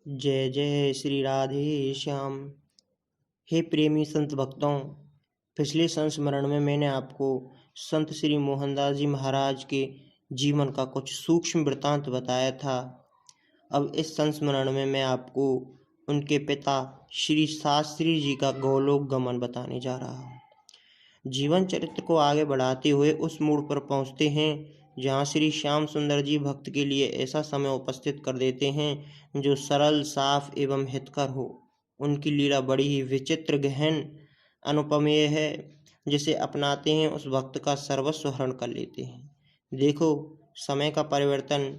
जय जय श्री राधे श्याम। हे प्रेमी संत भक्तों, पिछले संस्मरण में मैंने आपको संत श्री मोहनदास जी महाराज के जीवन का कुछ सूक्ष्म वृत्तांत बताया था। अब इस संस्मरण में मैं आपको उनके पिता श्री शास्त्री जी का गोलोक गमन बताने जा रहा हूँ। जीवन चरित्र को आगे बढ़ाते हुए उस मोड़ पर पहुँचते हैं जहाँ श्री श्याम सुंदर जी भक्त के लिए ऐसा समय उपस्थित कर देते हैं जो सरल, साफ एवं हितकर हो। उनकी लीला बड़ी ही विचित्र, गहन, अनुपमेय है। जिसे अपनाते हैं उस भक्त का सर्वस्व हरण कर लेते हैं। देखो समय का परिवर्तन।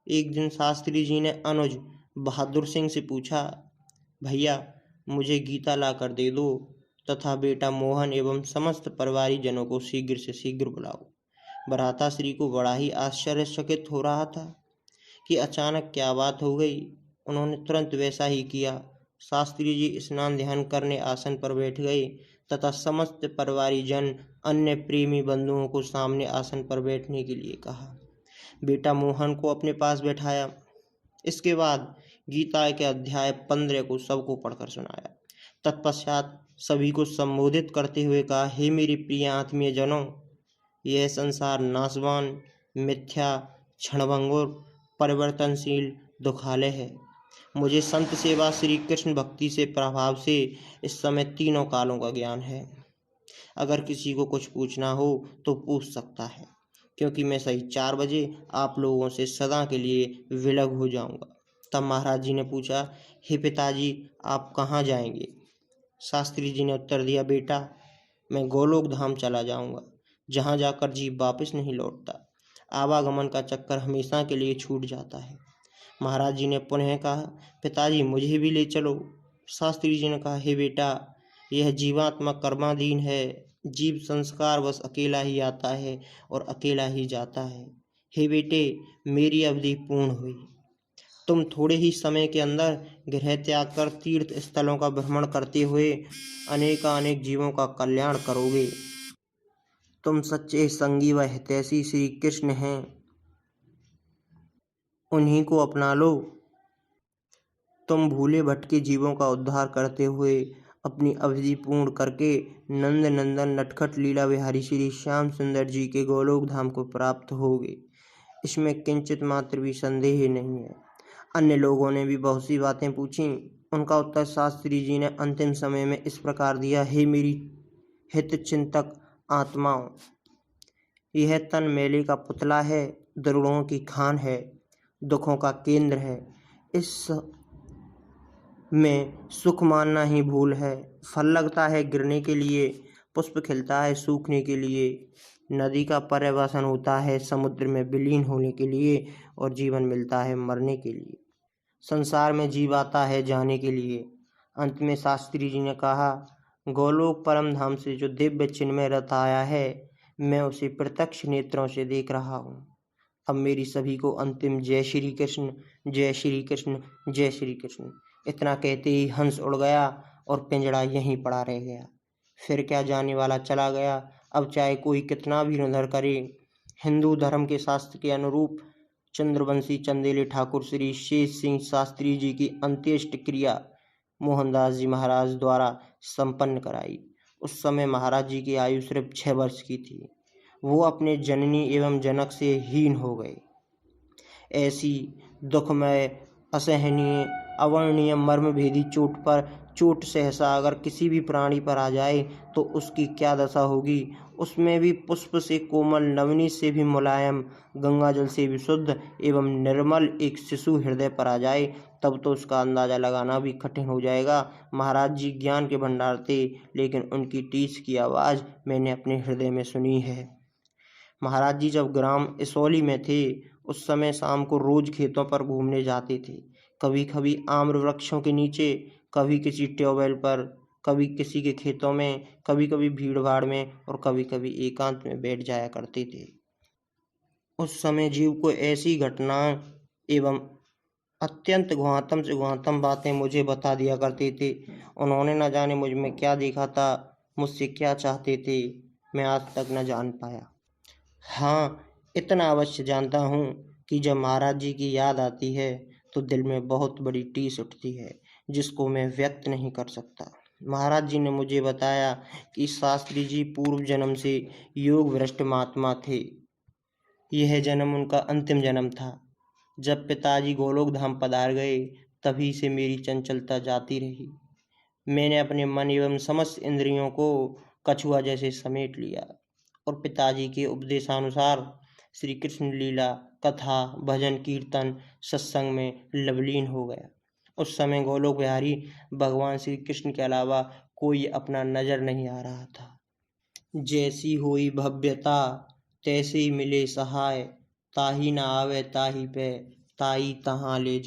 एक दिन शास्त्री जी ने अनुज बहादुर सिंह से पूछा, भैया मुझे गीता ला कर दे दो तथा बेटा मोहन एवं समस्त परिवारी जनों को शीघ्र से शीघ्र बुलाओ। भ्राता श्री को बड़ा ही आश्चर्यचकित हो रहा था कि अचानक क्या बात हो गई। उन्होंने तुरंत वैसा ही किया। शास्त्री जी स्नान ध्यान करने आसन पर बैठ गए तथा समस्त परिवारी जन, अन्य प्रेमी बंधुओं को सामने आसन पर बैठने के लिए कहा। बेटा मोहन को अपने पास बैठाया। इसके बाद गीता के अध्याय 15 को सबको पढ़कर सुनाया। तत्पश्चात सभी को संबोधित करते हुए कहा, हे मेरी प्रिय आत्मीय जनों, यह संसार नाशवान, मिथ्या, क्षणभंगुर, परिवर्तनशील दुखालय है। मुझे संत सेवा, श्री कृष्ण भक्ति से प्रभाव से इस समय तीनों कालों का ज्ञान है। अगर किसी को कुछ पूछना हो तो पूछ सकता है, क्योंकि मैं सही 4 बजे आप लोगों से सदा के लिए विलग हो जाऊंगा। तब महाराज जी ने पूछा, हे पिताजी, आप कहाँ जाएंगे? शास्त्री जी ने उत्तर दिया, बेटा मैं गोलोक धाम चला जाऊंगा, जहाँ जाकर जीव वापस नहीं लौटता। आवागमन का चक्कर हमेशा के लिए छूट जाता है। महाराज जी ने पुनः कहा, पिताजी मुझे भी ले चलो। शास्त्री जी ने कहा, हे बेटा, यह जीवात्मा कर्माधीन है। जीव संस्कार बस अकेला ही आता है और अकेला ही जाता है। हे बेटे, मेरी अवधि पूर्ण हुई। तुम थोड़े ही समय के अंदर गृह त्याग कर तीर्थ स्थलों का भ्रमण करते हुए अनेकानेक जीवों का कल्याण करोगे। तुम सच्चे संगी व हितैषी श्री कृष्ण हैं, उन्हीं को अपना लो। तुम भूले भटके जीवों का उद्धार करते हुए अपनी अवधि पूर्ण करके नंद नंदन नटखट लीला विहारी श्री श्याम सुंदर जी के गोलोक धाम को प्राप्त होगे। इसमें किंचित मात्र भी संदेह नहीं है। अन्य लोगों ने भी बहुत सी बातें पूछी। उनका उत्तर शास्त्री जी ने अंतिम समय में इस प्रकार दिया, हे मेरी हित चिंतक आत्माओं, यह तन मेले का पुतला है, दुर्गुणों की खान है, दुखों का केंद्र है। इस में सुख मानना ही भूल है। फल लगता है गिरने के लिए, पुष्प खिलता है सूखने के लिए, नदी का पर्यवसन होता है समुद्र में विलीन होने के लिए, और जीवन मिलता है मरने के लिए। संसार में जीव आता है जाने के लिए। अंत में शास्त्री जी ने कहा, गोलोक परम धाम से जो दिव्य चिन्मय रथ आया है, मैं उसे प्रत्यक्ष नेत्रों से देख रहा हूँ। अब मेरी सभी को अंतिम जय श्री कृष्ण, जय श्री कृष्ण, जय श्री कृष्ण। इतना कहते ही हंस उड़ गया और पिंजड़ा यहीं पड़ा रह गया। फिर क्या, जाने वाला चला गया। अब चाहे कोई कितना भी निधर करे। हिंदू धर्म के शास्त्र के अनुरूप चंद्रवंशी चंदेले ठाकुर श्री शेष सिंह शास्त्री जी की अंत्येष्टि क्रिया मोहनदास जी महाराज द्वारा संपन्न कराई। उस समय महाराज जी की आयु सिर्फ 6 वर्ष की थी। वो अपने जननी एवं जनक से हीन हो गए। ऐसी दुखमय, असहनीय, अवर्णनीय, मर्मभेदी चोट सहसा अगर किसी भी प्राणी पर आ जाए तो उसकी क्या दशा होगी। उसमें भी पुष्प से कोमल, नवनी से भी मुलायम, गंगा जल से भी शुद्ध एवं निर्मल एक शिशु हृदय पर आ जाए, तब तो उसका अंदाजा लगाना भी कठिन हो जाएगा। महाराज जी ज्ञान के भंडार थे, लेकिन उनकी टीस की आवाज़ मैंने अपने हृदय में सुनी है। महाराज जी जब ग्राम इसौली में थे, उस समय शाम को रोज खेतों पर घूमने जाते थे। कभी कभी आम्र वृक्षों के नीचे, कभी किसी ट्यूबवेल पर, कभी किसी के खेतों में, कभी कभी भीड़ भाड़ में, और कभी कभी एकांत में बैठ जाया करते थे। उस समय जीव को ऐसी घटनाएं एवं अत्यंत गुहातम से गुहातम बातें मुझे बता दिया करते थे। उन्होंने न जाने मुझ में क्या देखा था, मुझसे क्या चाहते थे, मैं आज तक न जान पाया। हाँ, इतना अवश्य जानता हूँ कि जब महाराज जी की याद आती है तो दिल में बहुत बड़ी टीस उठती है जिसको मैं व्यक्त नहीं कर सकता। महाराज जी ने मुझे बताया कि शास्त्री जी पूर्व जन्म से योग भ्रष्ट महात्मा थे। यह जन्म उनका अंतिम जन्म था। जब पिताजी गोलोक धाम पधार गए तभी से मेरी चंचलता जाती रही। मैंने अपने मन एवं समस्त इंद्रियों को कछुआ जैसे समेट लिया और पिताजी के उपदेशानुसार श्री कृष्ण लीला, कथा, भजन, कीर्तन, सत्संग में लवलीन हो गया। उस समय गोलोक बिहारी भगवान श्री कृष्ण के अलावा कोई अपना नजर नहीं आ रहा था। जैसी हुई भव्यता तैसे ही मिले सहाय, ताही न आवे ताही पे, ताई तहाँ ले जा।